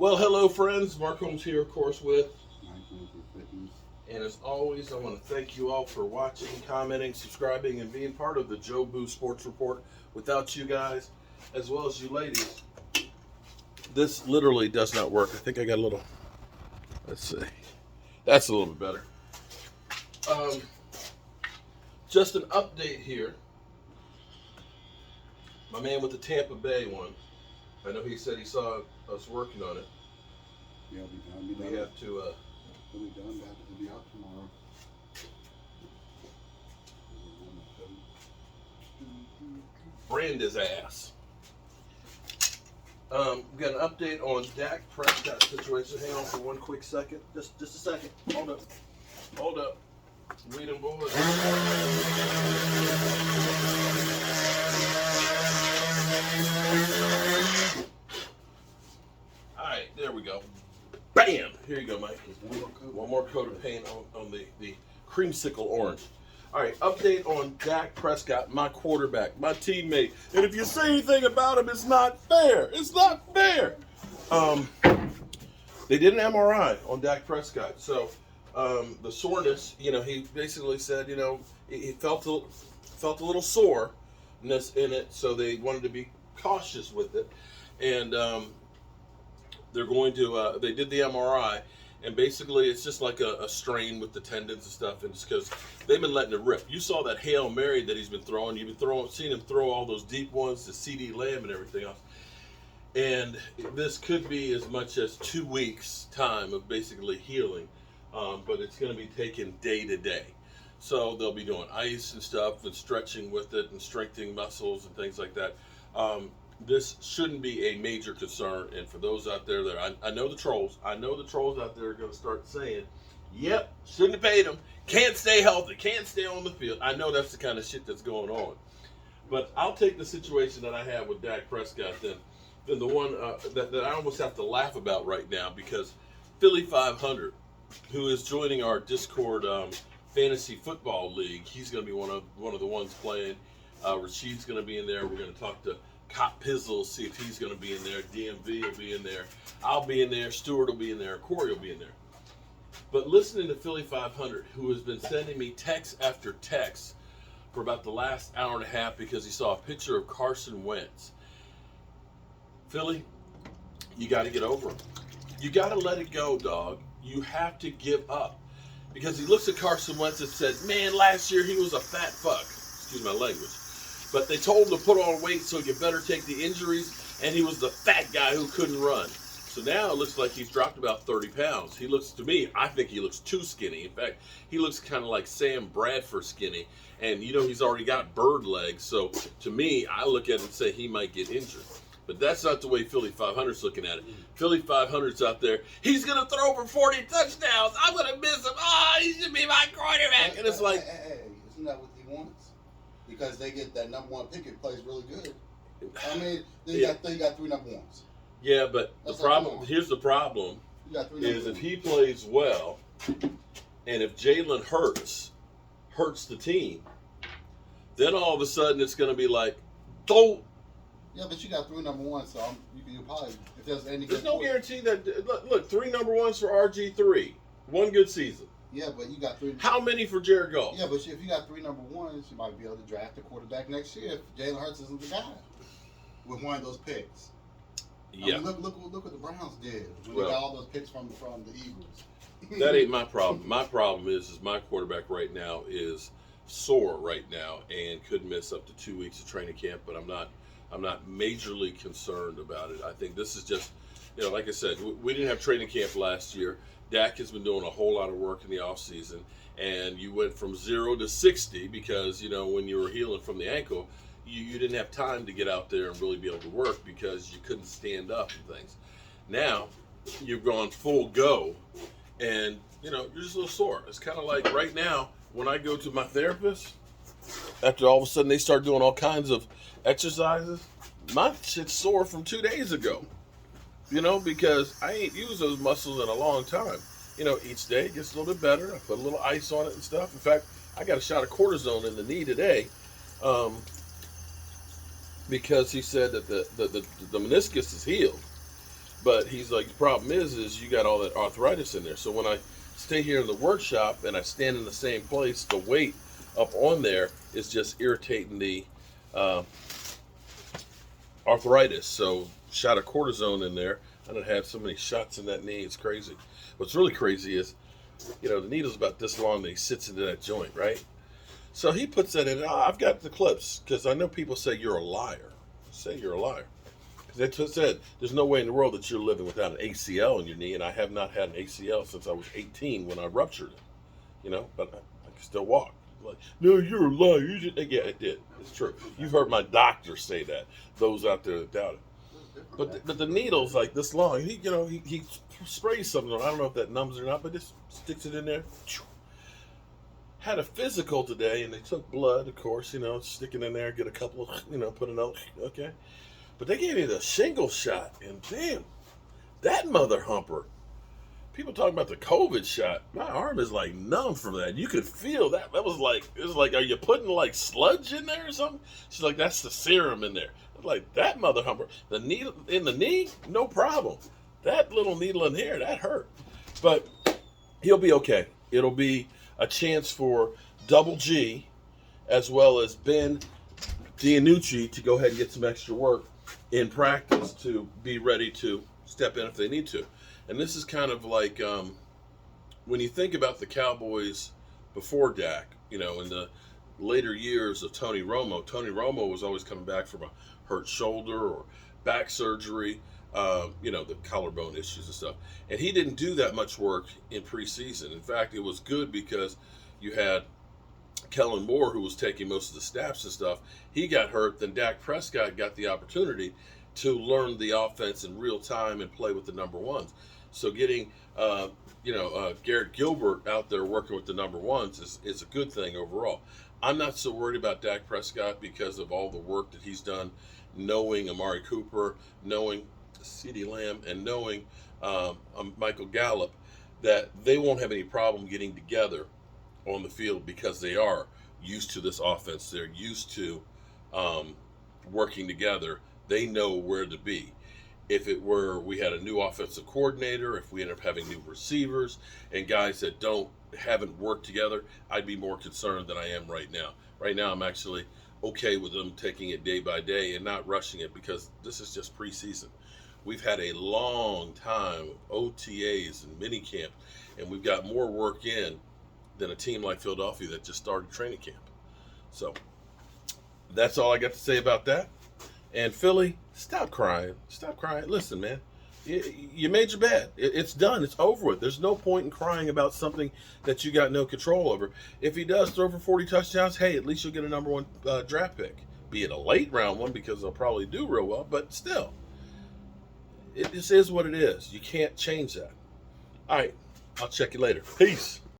Well, hello, friends. Mark Holmes here, of course, with. And as always, I want to thank you all for watching, commenting, subscribing, and being part of the Joe Boo Sports Report. Without you guys, as well as you ladies, this literally does not work. I think I got a little. Let's see. That's a little bit better. Just an update here. My man with the Tampa Bay one. I know he said he saw us working on it. Yeah, I'll be done. We have to. We'll be done. We'll be out tomorrow. Brand his ass. We got an update on Dak Prescott situation. Hang on for one quick second. Just a second. Hold up. Hold up. Read them boys. Alright, there we go. Bam! Here you go, Mike. One more coat of paint on the creamsicle orange. Alright, update on Dak Prescott, my quarterback, my teammate. And if you say anything about him, it's not fair. It's not fair. They did an MRI on Dak Prescott. So the soreness, he basically said, he felt a little soreness in it, so they wanted to be cautious with it. And they're going to, they did the MRI, and basically it's just like a strain with the tendons and stuff, and just because they've been letting it rip. You saw that Hail Mary that he's been throwing. You've been seen him throw all those deep ones to CD Lamb and everything else. And this could be as much as 2 weeks time of basically healing, but it's going to be taken day to day. So they'll be doing ice and stuff and stretching with it and strengthening muscles and things like that. This shouldn't be a major concern. And for those out there that I know the trolls out there are going to start saying, yep, shouldn't have paid him, can't stay healthy, can't stay on the field. I know that's the kind of shit that's going on. But I'll take the situation that I have with Dak Prescott than the one that I almost have to laugh about right now, because Philly 500, who is joining our Discord fantasy football league, he's going to be one of the ones playing. Rashid's going to be in there. We're going to talk to Cop Pizzle, see if he's going to be in there. DMV will be in there. I'll be in there. Stewart will be in there. Corey will be in there. But listening to Philly 500, who has been sending me text after text for about the last hour and a half because he saw a picture of Carson Wentz. Philly, you got to get over him. You got to let it go, dog. You have to give up. Because he looks at Carson Wentz and said, man, last year he was a fat fuck. Excuse my language. But they told him to put on weight so he could better take the injuries, and he was the fat guy who couldn't run. So now it looks like he's dropped about 30 pounds. He looks, to me, I think he looks too skinny. In fact, he looks kind of like Sam Bradford skinny. And, he's already got bird legs. So to me, I look at it and say he might get injured. But that's not the way Philly 500's looking at it. Philly 500's out there, he's going to throw for 40 touchdowns. I'm going to miss him. He should be my quarterback. And it's like... Hey, isn't that what he wants? Because they get that number one pick, it plays really good. I mean, they got 3 number ones. Yeah, but here's the problem, is if he plays well, and if Jalen hurts the team, then all of a sudden it's going to be like, don't. Yeah, but you got 3 number ones, so you probably, if there's any. There's no guarantee that, look, 3 number ones for RG3, 1 good season. Yeah, but you got 3. How many for Jared Goff? Yeah, but if you got 3 number ones, you might be able to draft a quarterback next year if Jalen Hurts isn't the guy with one of those picks. Yeah. I mean, look what the Browns did when they got all those picks from the Eagles. That ain't my problem. My problem is my quarterback right now is sore right now and could miss up to 2 weeks of training camp. But I'm not majorly concerned about it. I think this is just, like I said, we didn't have training camp last year. Dak has been doing a whole lot of work in the offseason, and you went from 0 to 60 because, when you were healing from the ankle, you didn't have time to get out there and really be able to work because you couldn't stand up and things. Now, you've gone full go, and, you're just a little sore. It's kind of like right now, when I go to my therapist, after all of a sudden they start doing all kinds of exercises, my shit's sore from 2 days ago. Because I ain't used those muscles in a long time. Each day it gets a little bit better. I put a little ice on it and stuff. In fact, I got a shot of cortisone in the knee today because he said that the meniscus is healed. But he's like, the problem is you got all that arthritis in there. So when I stay here in the workshop and I stand in the same place, the weight up on there is just irritating the uh, arthritis. So shot of cortisone in there. I done had so many shots in that knee. It's crazy. What's really crazy is, the needle's about this long that he sits into that joint, right? So he puts that in. I've got the clips because I know people say you're a liar. Say you're a liar. Because they said there's no way in the world that you're living without an ACL in your knee, and I have not had an ACL since I was 18 when I ruptured it. But I can still walk. Like, no, you're a liar. Yeah, it did. It's true. You've heard my doctor say that. Those out there that doubt it. But the needle's like this long. He sprays something. I don't know if that numbs it or not, but just sticks it in there. Had a physical today, and they took blood, of course. Stick it in there, get a couple of, put another. Okay, but they gave me the shingle shot, and damn, that mother humper. People talking about the COVID shot. My arm is like numb from that. You could feel that. It was like, are you putting like sludge in there or something? She's like, that's the serum in there. I was like, that mother humper. The needle in the knee, no problem. That little needle in here, that hurt. But he'll be okay. It'll be a chance for Double G as well as Ben Dianucci to go ahead and get some extra work in practice to be ready to step in if they need to. And this is kind of like when you think about the Cowboys before Dak, in the later years of Tony Romo. Tony Romo was always coming back from a hurt shoulder or back surgery, the collarbone issues and stuff. And he didn't do that much work in preseason. In fact, it was good because you had Kellen Moore, who was taking most of the snaps and stuff. He got hurt. Then Dak Prescott got the opportunity to learn the offense in real time and play with the number ones. So getting, Garrett Gilbert out there working with the number ones is a good thing overall. I'm not so worried about Dak Prescott because of all the work that he's done, knowing Amari Cooper, knowing CeeDee Lamb, and knowing Michael Gallup, that they won't have any problem getting together on the field because they are used to this offense. They're used to working together. They know where to be. If it were we had a new offensive coordinator, if we ended up having new receivers and guys that haven't worked together, I'd be more concerned than I am right now. Right now, I'm actually okay with them taking it day by day and not rushing it because this is just preseason. We've had a long time of OTAs and minicamp, and we've got more work in than a team like Philadelphia that just started training camp. So that's all I got to say about that. And Philly, stop crying. Stop crying. Listen, man, you made your bed. It's done. It's over with. There's no point in crying about something that you got no control over. If he does throw for 40 touchdowns, hey, at least you'll get a number one draft pick. Be it a late round one because they'll probably do real well, but still, it just is what it is. You can't change that. All right, I'll check you later. Peace.